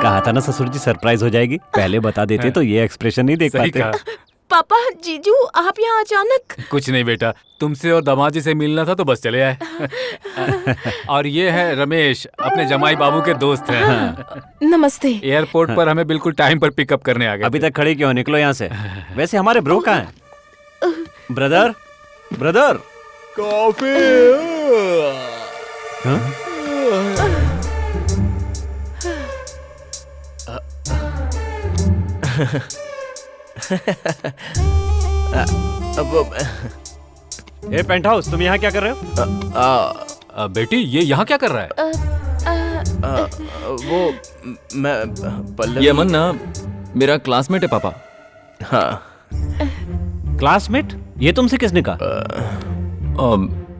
कहा था ना ससुर जी सरप्राइज हो जाएगी। पहले बता देते तो ये एक्सप्रेशन नहीं देख सही पाते। कहा। पापा, जीजू, आप यहाँ अचानक? कुछ नहीं बेटा, तुमसे और दामाद जी से मिलना था तो बस चले आए। और ये है रमेश, अपने जमाई बाबू के दोस्त हैं। नमस्ते। एयरपोर्ट पर हमें बिल्कुल टाइम पर पिकअप करने आ गए। अभी तक खड़े क्यों, निकलो यहाँ से। वैसे हमारे ब्रो कहाँ हैं? Brother, brother, coffee. ए पेंट हाउस, तुम यहाँ क्या कर रहे हो? बेटी ये यहाँ क्या कर रहा है? वो मैं पल्लवी। ये अमन ना मेरा क्लासमेट है पापा। हाँ। क्लासमेट? ये तुमसे किसने कहा?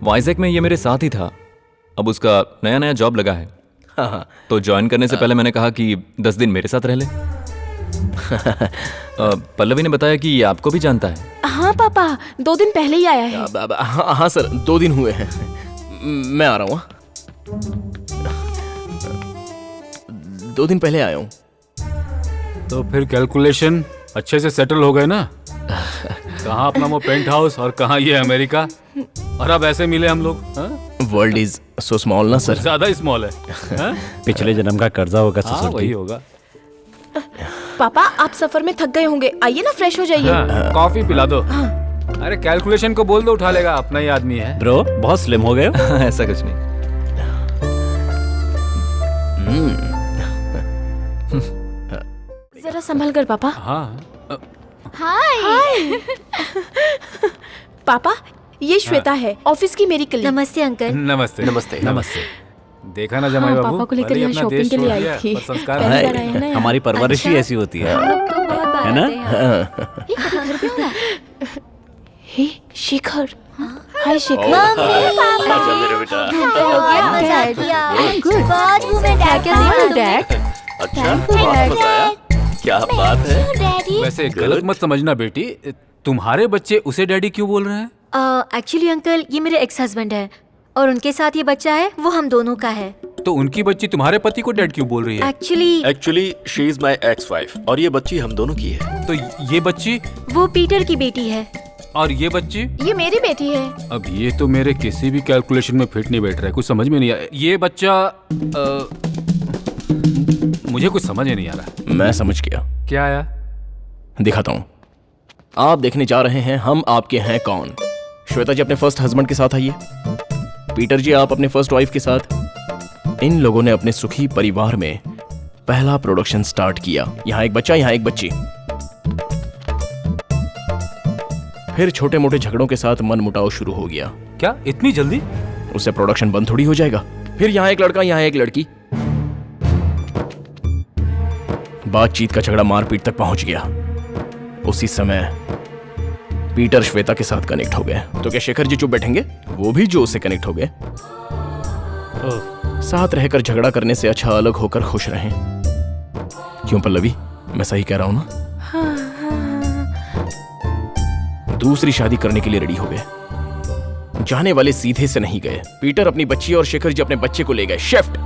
वाइजैक में ये मेरे साथ ही था। अब उसका नया नया जॉब लगा है। हाँ। तो ज्वाइन करने से पहले मैंने कहा कि 10 दिन मेरे साथ रह ले। पल्लवी ने बताया कि ये आपको भी जानता है। हाँ पापा, 2 दिन पहले ही आया है। हाँ सर, 2 दिन हुए हैं। मैं आ रहा हूँ। 2 दिन पहले आया हूँ। तो फिर कैलकुलेशन अच्छे से सेटल हो गए ना? कहाँ अपना वो पेंट हाउस और कहाँ ये अमेरिका, और अब ऐसे मिले हम लोग। वर्ल्ड इज सो स्मॉल ना सर। ज्यादा स्मॉल है। पिछले जन्म का कर्जा होगा ससुर जी। वही होगा। पापा, आप सफर में थक गए होंगे, आइए ना फ्रेश हो जाइए। कॉफी पिला दो। अरे कैलकुलेशन को बोल दो उठा लेगा, अपना ही आदमी है। ब्रो बहुत स्लिम हो गए हो। ऐसा कुछ नहीं। जरा संभल कर पापा। हाँ। हाय। पापा, ये श्वेता है, ऑफिस की मेरी कलीग। नमस्ते अंकल। नमस्ते। नमस्ते। नमस्ते। देखा ना जमाई हाँ, बाबू, पापा को लेकर भले ही यहाँ अपना शॉपिंग देश के लिए छोड़ आई दिया, थी। पर संस्कार पहली है। बार आए हैं ना यहाँ। हमारी परवरिश ही ऐसी होती है, हम लोग तो बहुत बार है ना? आते हैं। ये कभी घर पे हो रहा है? हे शेखर। हाय शेखर। आजा मेरे बेटा। हो गया, मजा आ गया। बहुत घूमे डैड। अच्छा, बहुत मजा आया। क्या बात है। डैडी। वैसे गलत मत समझना बेटी, तुम्हारे बच्चे उसे डैडी क्यों बोल रहे हैं? एक्चुअली अंकल, ये मेरे एक्स हस्बैंड है और उनके साथ ये बच्चा है, वो हम दोनों का है। तो उनकी बच्ची तुम्हारे पति को डैड क्यों बोल रही है? Actually she is my ex wife और ये बच्ची हम दोनों की है। तो ये बच्ची वो पीटर की बेटी है। और ये बच्ची? ये मेरी बेटी है। अब ये तो मेरे किसी भी कैलकुलेशन में फिट नहीं बैठ रहा है, कुछ समझ में नहीं आया। ये बच्चा मुझे कुछ समझ ही नहीं आ रहा। मैं समझ गया। क्या आया? दिखाता हूँ। आप देखने जा रहे हैं हम आपके हैं कौन। श्वेता जी अपने फर्स्ट हस्बैंड के साथ आइए। पीटर जी आप अपने फर्स्ट वाइफ के साथ। इन लोगों ने अपने सुखी परिवार में पहला प्रोडक्शन स्टार्ट किया। यहाँ एक बच्चा, यहाँ एक बच्ची। फिर छोटे मोटे झगड़ों के साथ मन मुटाव शुरू हो गया। क्या इतनी जल्दी? उससे प्रोडक्शन बंद थोड़ी हो जाएगा। फिर यहाँ एक लड़का, यहाँ एक लड़की। बातचीत का झगड़ा मारपीट तक पहुंच गया। उसी समय पीटर श्वेता के साथ कनेक्ट हो गए। तो क्या शेखर जी चुप बैठेंगे? वो भी जो से कनेक्ट हो गए। साथ रहकर झगड़ा करने से अच्छा अलग होकर खुश रहें। क्यों पल्लवी, मैं सही कह रहा हूं ना? दूसरी शादी करने के लिए रेडी हो गए। जाने वाले सीधे से नहीं गए। पीटर अपनी बच्ची और शेखर जी अपने बच्चे को ले गए। शिफ्ट।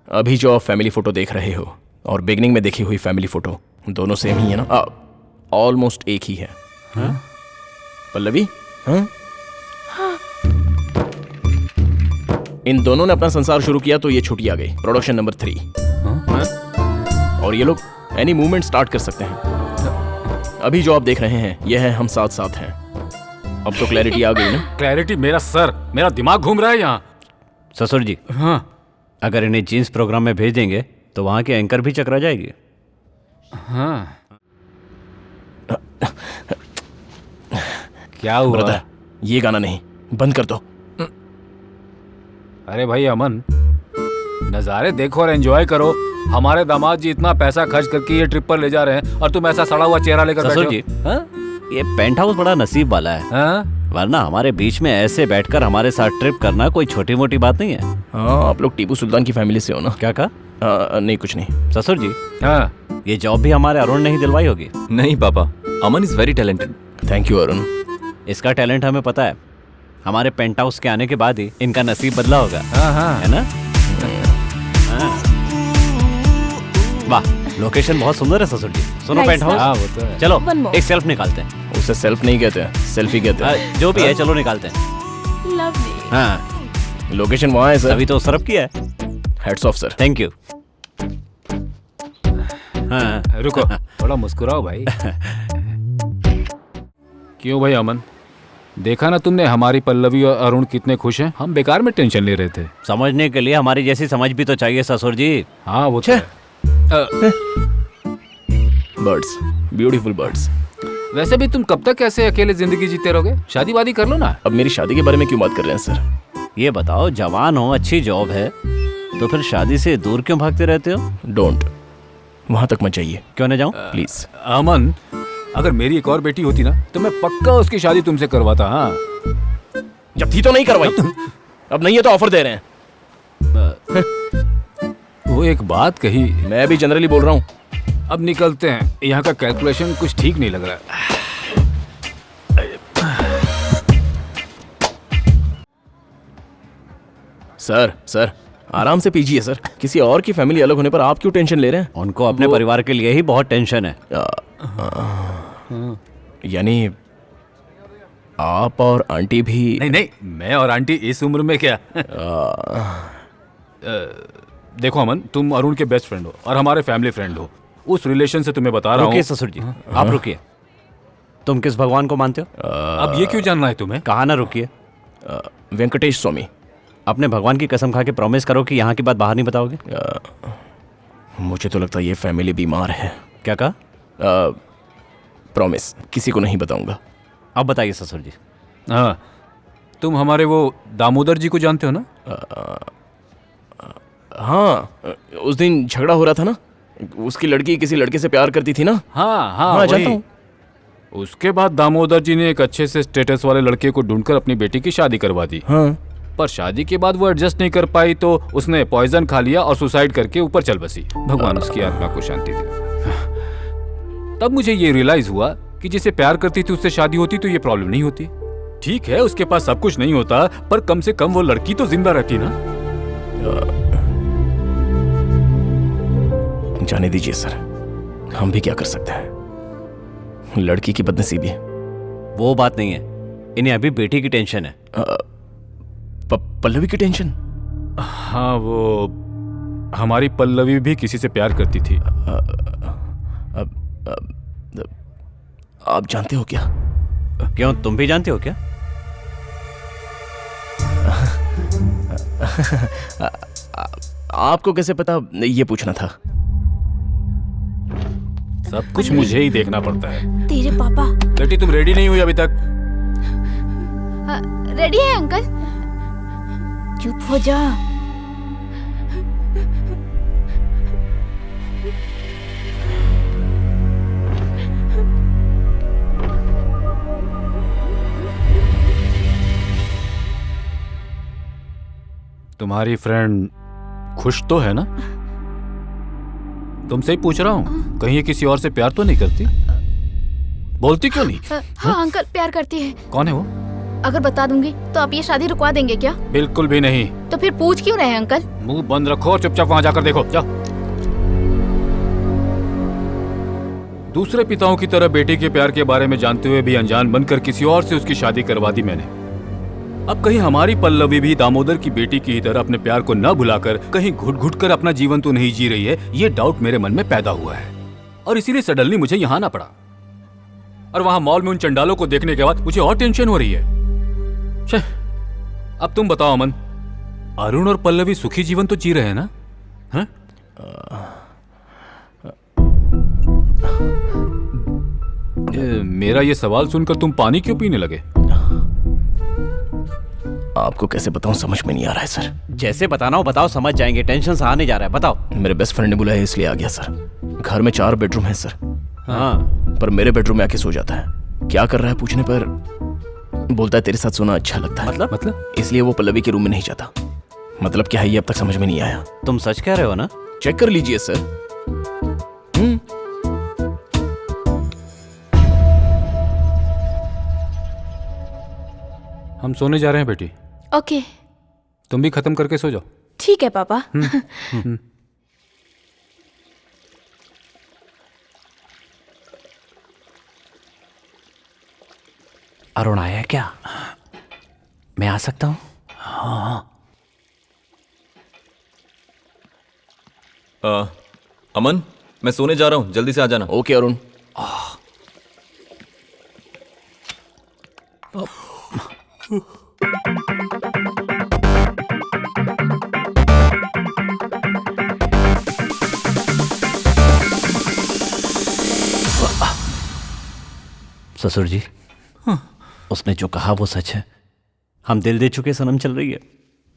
अभी जो आप फैमिली फोटो देख रहे हो और बिगनिंग में देखी हुई फैमिली फोटो दोनों सेम ही है ना? ऑलमोस्ट एक ही है। पल्लवी, हाँ? इन दोनों ने अपना संसार शुरू किया तो ये छुट्टी आ गई। Production number 3। और ये लोग एनी मूवमेंट स्टार्ट कर सकते हैं। अभी जो आप देख रहे हैं ये है हम साथ साथ हैं। अब तो क्लैरिटी आ गई ना? क्लैरिटी? मेरा सर, मेरा दिमाग घूम रहा है यहाँ। ससुर जी, हाँ, अगर इन्हें जीन्स प्रोग्राम में भेज देंगे तो वहाँ के एंकर भी चकरा जाएगी। हाँ। क्या हुआ? ब्रदर, ये गाना नहीं, बंद कर दो। अरे भाई अमन, नज़ारे देखो और एंजॉय करो। हमारे दामाद जी इतना पैसा खर्च करके ये ट्रिप पर ले जा रहे हैं और तुम ऐसा सड़ा हुआ चेहरा लेकर बैठे ससुर हो। जी, हाँ? ये पेंट हाउस बड़ा नसीब वाला है। हाँ? वरना हमारे बीच में ऐसे बैठकर हमारे साथ ट्रिप करना कोई छोटी मोटी बात नहीं है। हाँ, आप लोग टीपू सुल्तान की फैमिली से हो ना? क्या कहा? नहीं, कुछ नहीं। ससुर जी, हाँ? ये जॉब भी हमारे अरुण ने ही दिलवाई होगी। नहीं पापा, Aman is very talented. Thank you Arun. इसका टैलेंट हमें पता है। हमारे पेंट हाउस के आने के बाद ही इनका नसीब बदला होगा। हाँ, हाँ। है ना? हाँ। वाह, लोकेशन बहुत सुंदर है ससुर जी। सुनो Nice, पेंट ना? हाँ हाउस, वो तो है। चलो One more. एक सेल्फ निकालते हैं। उसे सेल्फ नहीं कहते हैं, सेल्फी कहते हैं। जो भी है चलो निकालते हैं। लवली। हाँ, लोकेशन वहाँ है सर। अभी तो सर्व किया है। Heads of sir. Thank you. हाँ, रुको, थोड़ा मुस्कुराओ भाई। क्यों भाई अमन, देखा ना तुमने हमारी पल्लवी और अरुण कितने खुश हैं। हम बेकार में टेंशन ले रहे थे। समझने के लिए हमारी जैसी समझ भी तो चाहिए ससुर जी। हाँ वो तो है। Birds, beautiful birds. वैसे भी तुम कब तक ऐसे अकेले जिंदगी जीते रहोगे? शादी वादी कर लो ना। अब मेरी शादी के बारे में क्यों बात कर रहे हैं सर? ये बताओ, जवान हो, अच्छी जॉब है, तो फिर शादी से दूर क्यों भागते रहते हो? डोंट, वहां तक मत जाइए क्यों न जाऊं? प्लीज। अमन, अगर मेरी एक और बेटी होती ना तो मैं पक्का उसकी शादी तुमसे करवाता। हाँ, जब थी तो नहीं करवाई, अब नहीं है तो ऑफर दे रहे हैं। वो एक बात कही। मैं भी जनरली बोल रहा हूँ। अब निकलते हैं, यहाँ का कैलकुलेशन कुछ ठीक नहीं लग रहा है। सर आराम से पीजिए सर। किसी और की फैमिली अलग होने पर आप क्यों टेंशन ले रहे हैं? उनको अपने परिवार के लिए ही बहुत टेंशन है। यानी आप और आंटी भी? नहीं नहीं, मैं और आंटी इस उम्र में क्या। देखो अमन, तुम अरुण के बेस्ट फ्रेंड हो और हमारे फैमिली फ्रेंड हो। उस रिलेशन से तुम्हें बता रहा हूँ। रुकिए ससुर जी, आप रुकिए। तुम किस भगवान को मानते हो? अब ये क्यों जानना है तुम्हें? कहा ना रुकिए। वेंकटेश स्वामी। अपने भगवान की कसम खा के प्रॉमिस करो कि यहाँ की बात बाहर नहीं बताओगे। मुझे तो लगता है ये फैमिली बीमार है। क्या कहा? प्रॉमिस, किसी को नहीं बताऊंगा। अब बताइए ससुर जी। हाँ, तुम हमारे वो दामोदर जी को जानते हो ना? हाँ, उस दिन झगड़ा हो रहा था ना, उसकी लड़की किसी लड़के से प्यार करती थी ना। हाँ हाँ, जानता हूँ। उसके बाद दामोदर जी ने एक अच्छे से स्टेटस वाले लड़के को ढूंढकर अपनी बेटी की शादी करवा दी। हाँ, पर शादी के बाद वो एडजस्ट नहीं कर पाई तो उसने पॉइजन खा लिया और सुसाइड करके ऊपर चल बसी। भगवान उसकी आत्मा को शांति दे। तब मुझे ये रियलाइज हुआ कि जिसे प्यार करती थी उससे शादी होती तो ये प्रॉब्लम नहीं होती। ठीक है, उसके पास सब कुछ नहीं होता, पर कम से कम वो लड़की तो जिंदा रहती ना। जाने दीजिए सर, हम भी क्या कर सकते हैं। लड़की की बदनसीबी है। वो बात नहीं है, इन्हें अभी बेटी की टेंशन है। पल्लवी की टेंशन? हाँ, वो हमारी पल्लवी भी किसी से प्यार करती थी। आप जानते हो क्या? क्यों, तुम भी जानते हो क्या? आपको कैसे पता? ये पूछना था। सब कुछ मुझे ही देखना पड़ता है। तेरे पापा बेटी, तुम रेडी नहीं हुई अभी तक? रेडी है अंकल? चुप हो जा। तुम्हारी फ्रेंड खुश तो है ना? तुमसे ही पूछ रहा हूँ, कहीं ये किसी और से प्यार तो नहीं करती? बोलती क्यों नहीं? हाँ अंकल, प्यार करती है। कौन है वो? अगर बता दूंगी तो आप ये शादी रुकवा देंगे क्या? बिल्कुल भी नहीं। तो फिर पूछ क्यों रहे हैं अंकल? मुंह बंद रखो और चुपचाप वहां जाकर देखो, जाओ। दूसरे पिताओं की तरह बेटी के प्यार के बारे में जानते हुए भी अनजान बनकर किसी और से उसकी शादी करवा दी मैंने। अब कहीं हमारी पल्लवी भी दामोदर की बेटी की ही तरह अपने प्यार को न भुलाकर कहीं घुट घुट कर अपना जीवन तो नहीं जी रही है, ये डाउट मेरे मन में पैदा हुआ है। और इसीलिए सडनली मुझे यहाँ आना पड़ा। और वहां मॉल में उन चंडालों को देखने के बाद मुझे और टेंशन हो रही है। अब तुम बताओ अमन, अरुण और पल्लवी सुखी जीवन तो जी रहे हैं ना? हैं? मेरा ये सवाल सुनकर तुम पानी क्यों पीने लगे? आपको कैसे बताऊं, समझ में नहीं आ रहा है सर। जैसे बताना हो बताओ, समझ जाएंगे। टेंशन से आने जा रहा है, बताओ। मेरे बेस्ट फ्रेंड ने बुलाया इसलिए आ गया सर। घर में 4 बेडरूम है सर। हाँ, पर मेरे बेडरूम में आके सो जाता है। क्या कर रहा है पूछने पर बोलता है तेरे साथ सोना अच्छा लगता है। मतलब? इसलिए वो पल्लवी के रूम में नहीं जाता। मतलब क्या है ये अब तक समझ में नहीं आया। तुम सच कह रहे हो ना? चेक कर लीजिए सर। हम सोने जा रहे हैं बेटी, ओके, तुम भी खत्म करके सो जाओ। ठीक है पापा। अरुण आया है क्या? मैं आ सकता हूँ? अमन, मैं सोने जा रहा हूँ, जल्दी से आ जाना। ओके अरुण। ससुर जी, उसने जो कहा वो सच है। हम दिल दे चुके सनम चल रही है।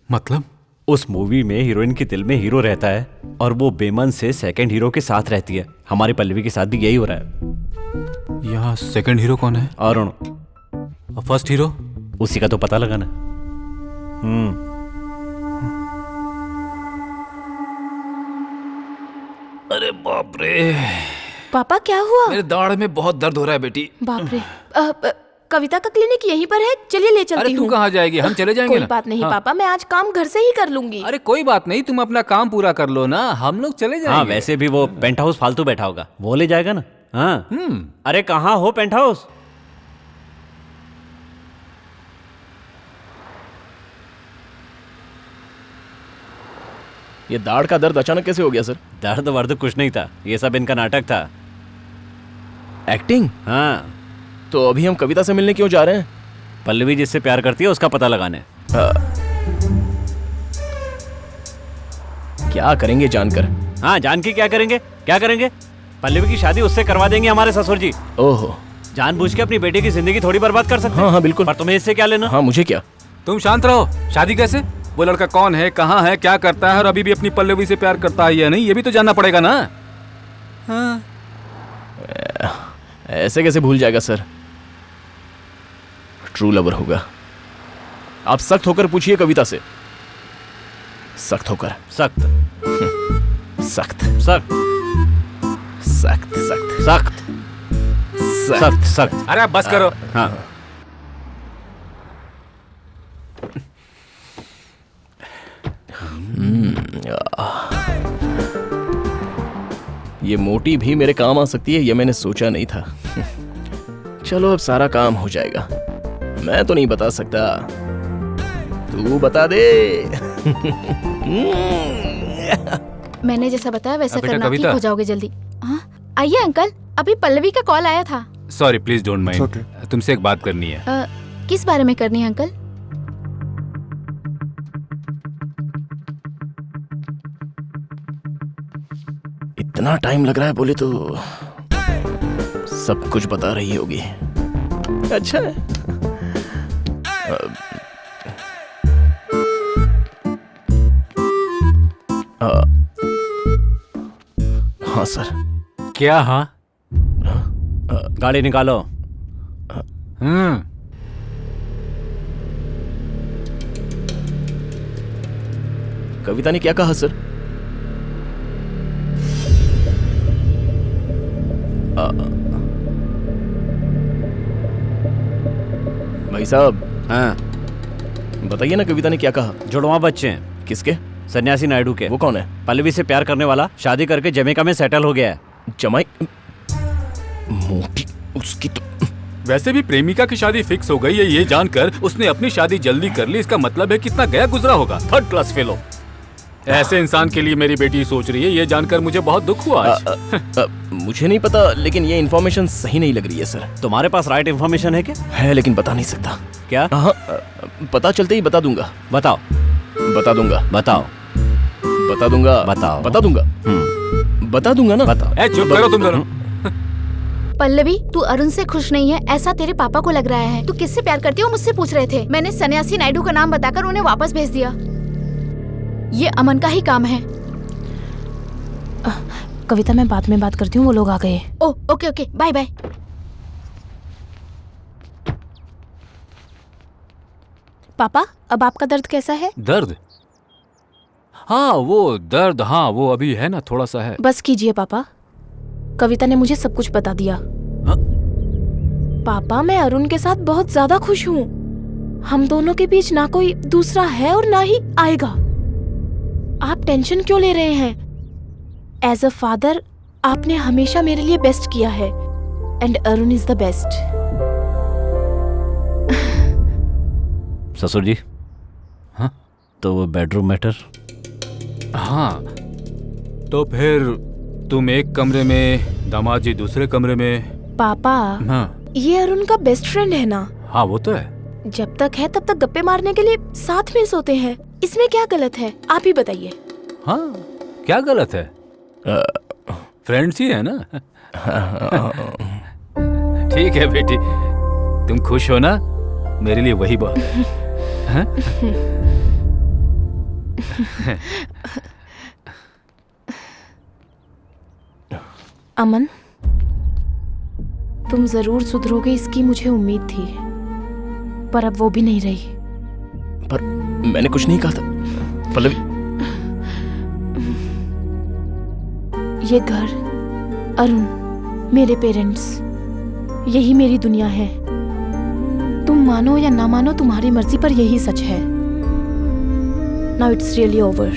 मतलब? उस मूवी में हीरोइन के दिल में हीरो रहता है और वो बेमन से सेकंड हीरो के साथ रहती है। हमारी पल्लवी के साथ भी यही हो रहा है। यहाँ सेकंड हीरो कौन है अरुण, और फर्स्ट हीरो? उसी का तो पता लगाना। अरे बाप रे, पापा क्या हुआ? मेरे दाढ़ में बहुत दर्द हो रहा है बेटी। बाप रे। कविता का क्लिनिक यहीं पर है, चलिए ले चलती अरे हूँ। तू कहाँ जाएगी, हम चले जाएंगे कोई ना। बात नहीं हाँ। पापा, मैं आज काम घर से ही कर लूंगी। अरे कोई बात नहीं, तुम अपना काम पूरा कर लो ना, हम लोग चले जाएंगे। हाँ, वैसे भी वो पेंट हाउस फालतू बैठा होगा, वो ले जाएगा ना। हाँ। अरे कहाँ हो पेंट हाउस? ये दाढ़ का दर्द अचानक कैसे हो गया सर? दर्द वर्द कुछ नहीं था, ये सब इनका नाटक था। एक्टिंग? हाँ, तो अभी हम कविता से मिलने क्यों जा रहे हैं? पल्लवी जिससे प्यार करती है उसका पता लगाने। क्या करेंगे जानकर? हाँ, जान के क्या करेंगे? क्या करेंगे? पल्लवी की शादी उससे करवा देंगे हमारे ससुर जी। ओहो। जानबूझ के अपनी बेटी की जिंदगी थोड़ी बर्बाद कर सकते हैं। हाँ हाँ बिल्कुल। पर तुम्हें इससे क्या लेना? हाँ मुझे क्या? तुम शांत रहो। शादी कैसे? वो लड़का कौन है, कहाँ है, क्या करता है और अभी भी अपनी पल्लवी से प्यार करता है या नहीं, ये भी तो जानना पड़ेगा ना। हाँ। ऐसे कैसे भूल जाएगा सर? ट्रू लवर होगा। आप सख्त होकर पूछिए कविता से। सख्त होकर। सख्त सख्त सख्त सख्त सख्त सख्त सख्त सख्त। अरे आप बस करो। हाँ, ये मोटी भी मेरे काम आ सकती है, ये मैंने सोचा नहीं था। चलो अब सारा काम हो जाएगा। मैं तो नहीं बता सकता, तू बता दे। मैंने जैसा बताया वैसा बेटा करना, ठीक कविता। हो जाओगे जल्दी। हाँ? आइए अंकल, अभी पल्लवी का कॉल आया था। सॉरी, प्लीज डोंट माइंड, तुमसे एक बात करनी है। किस बारे में करनी है अंकल? इतना टाइम लग रहा है बोले तो सब कुछ बता रही होगी। अच्छा है। हाँ सर। क्या? हाँ। गाड़ी निकालो। कविता ने क्या कहा सर? भाई साहब। हाँ, बताइए ना कविता ने क्या कहा? जुड़वा बच्चे हैं। किसके? सन्यासी नायडू के। वो कौन है? पल्लवी से प्यार करने वाला, शादी करके जमैका में सेटल हो गया है। जमाई? मोटी उसकी तो। वैसे भी प्रेमिका की शादी फिक्स हो गई है, ये जानकर उसने अपनी शादी जल्दी कर ली। इसका मतलब है कितना गया गुजरा होगा। Third class fellow. ऐसे इंसान के लिए मेरी बेटी सोच रही है, ये जानकर मुझे बहुत दुख हुआ आज। मुझे नहीं पता, लेकिन ये इन्फॉर्मेशन सही नहीं लग रही है सर। तुम्हारे पास राइट इन्फॉर्मेशन है क्या? है लेकिन बता नहीं सकता। क्या? हाँ, पता चलते ही बता दूंगा। बताओ। बता दूंगा। बताओ। बता दूंगा। बताओ। बता दूंगा। बता दूंगा ना। बताओ। ए, चुप करो तुम दोनों। पल्लवी, तू अरुण से खुश नहीं है ऐसा तेरे पापा को लग रहा है। तू किससे प्यार करती हो मुझसे पूछ रहे थे। मैंने सन्यासी नायडू का नाम बताकर उन्हें वापस भेज दिया। ये अमन का ही काम है। कविता, मैं बाद में बात करती हूँ, वो लोग आ गए। ओ ओके ओके, बाय बाय। पापा, अब आपका दर्द कैसा है? दर्द? हाँ वो दर्द, हाँ वो अभी है ना, थोड़ा सा है। बस कीजिए पापा, कविता ने मुझे सब कुछ बता दिया। पापा, मैं अरुण के साथ बहुत ज्यादा खुश हूँ। हम दोनों के बीच ना कोई दूसरा है और ना ही आएगा। आप टेंशन क्यों ले रहे हैं? एज अ फादर आपने हमेशा मेरे लिए बेस्ट किया है and Arun is the best. ससुर जी। हाँ? तो वो बेडरूम मैटर? हाँ, तो फिर तुम एक कमरे में, दामाद जी दूसरे कमरे में। पापा, हाँ ये अरुण का बेस्ट फ्रेंड है ना? हाँ, वो तो है। जब तक है तब तक गप्पे मारने के लिए साथ में सोते हैं। इसमें क्या गलत है, आप ही बताइए। हाँ, क्या गलत है? फ्रेंड्स ही है ना। ठीक है बेटी, तुम खुश हो ना, मेरे लिए वही बात। हाँ? अमन, तुम जरूर सुधरोगे इसकी मुझे उम्मीद थी, पर अब वो भी नहीं रही। पर मैंने कुछ नहीं कहा था पल्लवी। ये घर, अरुण, मेरे पेरेंट्स, यही मेरी दुनिया है। तुम मानो या ना मानो, तुम्हारी मर्जी, पर यही सच है। Now it's really over.